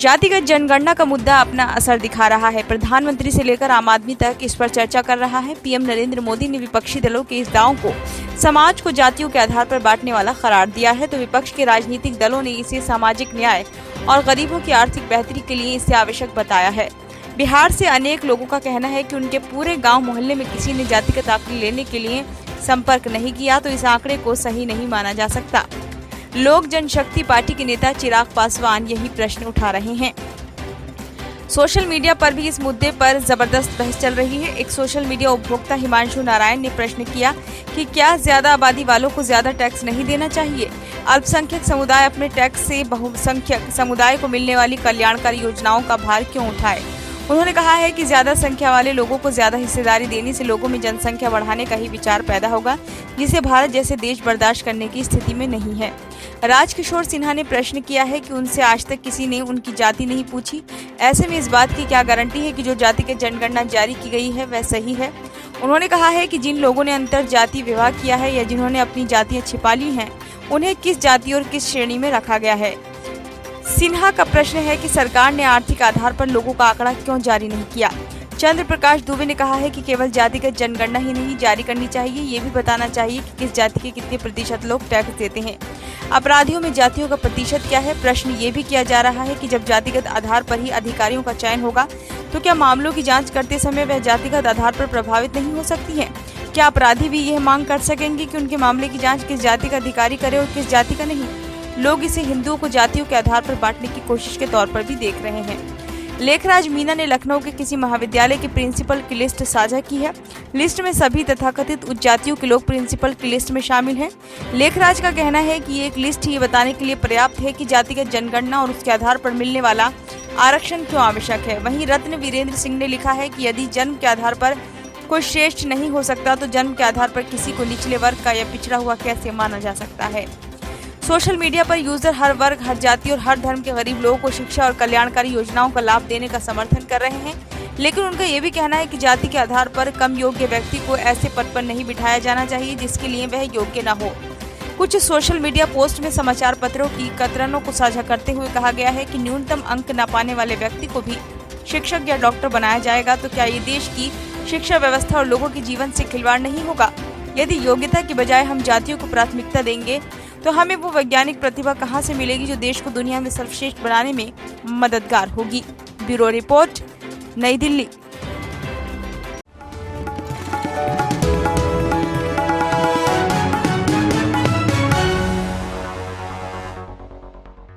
जातिगत जनगणना का मुद्दा अपना असर दिखा रहा है। प्रधानमंत्री से लेकर आम आदमी तक इस पर चर्चा कर रहा है। पीएम नरेंद्र मोदी ने विपक्षी दलों के इस दावों को समाज को जातियों के आधार पर बांटने वाला करार दिया है, तो विपक्ष के राजनीतिक दलों ने इसे सामाजिक न्याय और गरीबों की आर्थिक बेहतरी के लिए इसे आवश्यक बताया है। बिहार से अनेक लोगों का कहना है कि उनके पूरे गाँव मोहल्ले में किसी ने जातिगत आंकड़े लेने के लिए संपर्क नहीं किया, तो इस आंकड़े को सही नहीं माना जा सकता। लोक जनशक्ति पार्टी के नेता चिराग पासवान यही प्रश्न उठा रहे हैं। सोशल मीडिया पर भी इस मुद्दे पर जबरदस्त बहस चल रही है। एक सोशल मीडिया उपभोक्ता हिमांशु नारायण ने प्रश्न किया कि क्या ज्यादा आबादी वालों को ज्यादा टैक्स नहीं देना चाहिए? अल्पसंख्यक समुदाय अपने टैक्स से बहुसंख्यक समुदाय को मिलने वाली कल्याणकारी योजनाओं का भार क्यों उठाए? उन्होंने कहा है कि ज्यादा संख्या वाले लोगों को ज्यादा हिस्सेदारी देने से लोगों में जनसंख्या बढ़ाने का ही विचार पैदा होगा, जिसे भारत जैसे देश बर्दाश्त करने की स्थिति में नहीं है। राजकिशोर सिन्हा ने प्रश्न किया है कि उनसे आज तक किसी ने उनकी जाति नहीं पूछी। ऐसे में इस बात की क्या गारंटी है कि जो जाति की जनगणना जारी की गई है वह सही है? उन्होंने कहा है कि जिन लोगों ने अंतर जाति विवाह किया है या जिन्होंने अपनी जातियां छिपा ली हैं, उन्हें किस जाति और किस श्रेणी में रखा गया है। सिन्हा का प्रश्न है कि सरकार ने आर्थिक आधार पर लोगों का आंकड़ा क्यों जारी नहीं किया। चंद्र प्रकाश दुबे ने कहा है कि केवल जातिगत जनगणना ही नहीं जारी करनी चाहिए, ये भी बताना चाहिए कि किस जाति के कितने प्रतिशत लोग टैक्स देते हैं। अपराधियों में जातियों का प्रतिशत क्या है? प्रश्न ये भी किया जा रहा है कि जब जातिगत आधार पर ही अधिकारियों का चयन होगा, तो क्या मामलों की जाँच करते समय वह जातिगत आधार पर प्रभावित नहीं हो सकती है? क्या अपराधी भी यह मांग कर सकेंगे कि उनके मामले की जाँच किस जाति का अधिकारी करे और किस जाति का नहीं? लोग इसे हिंदुओं को जातियों के आधार पर बांटने की कोशिश के तौर पर भी देख रहे हैं। लेखराज मीना ने लखनऊ के किसी महाविद्यालय के प्रिंसिपल की लिस्ट साझा की है। लिस्ट में सभी तथाकथित उच्च जातियों के लोग प्रिंसिपल की लिस्ट में शामिल हैं। लेखराज का कहना है कि ये एक लिस्ट ही बताने के लिए पर्याप्त है कि जातिगत जनगणना और उसके आधार पर मिलने वाला आरक्षण क्यों आवश्यक है। वहीं रत्न वीरेंद्र सिंह ने लिखा है कि यदि जन्म के आधार पर कोई श्रेष्ठ नहीं हो सकता, तो जन्म के आधार पर किसी को निचले वर्ग का या पिछड़ा हुआ कैसे माना जा सकता है। सोशल मीडिया पर यूजर हर वर्ग, हर जाति और हर धर्म के गरीब लोगों को शिक्षा और कल्याणकारी योजनाओं का लाभ देने का समर्थन कर रहे हैं, लेकिन उनका ये भी कहना है कि जाति के आधार पर कम योग्य व्यक्ति को ऐसे पद पर नहीं बिठाया जाना चाहिए जिसके लिए वह योग्य न हो। कुछ सोशल मीडिया पोस्ट में समाचार पत्रों की कतरनों को साझा करते हुए कहा गया है कि न्यूनतम अंक न पाने वाले व्यक्ति को भी शिक्षक या डॉक्टर बनाया जाएगा, तो क्या ये देश की शिक्षा व्यवस्था और लोगों के जीवन से खिलवाड़ नहीं होगा? यदि योग्यता की बजाय हम जातियों को प्राथमिकता देंगे, तो हमें वो वैज्ञानिक प्रतिभा कहाँ से मिलेगी जो देश को दुनिया में सर्वश्रेष्ठ बनाने में मददगार होगी। ब्यूरो रिपोर्ट, नई दिल्ली।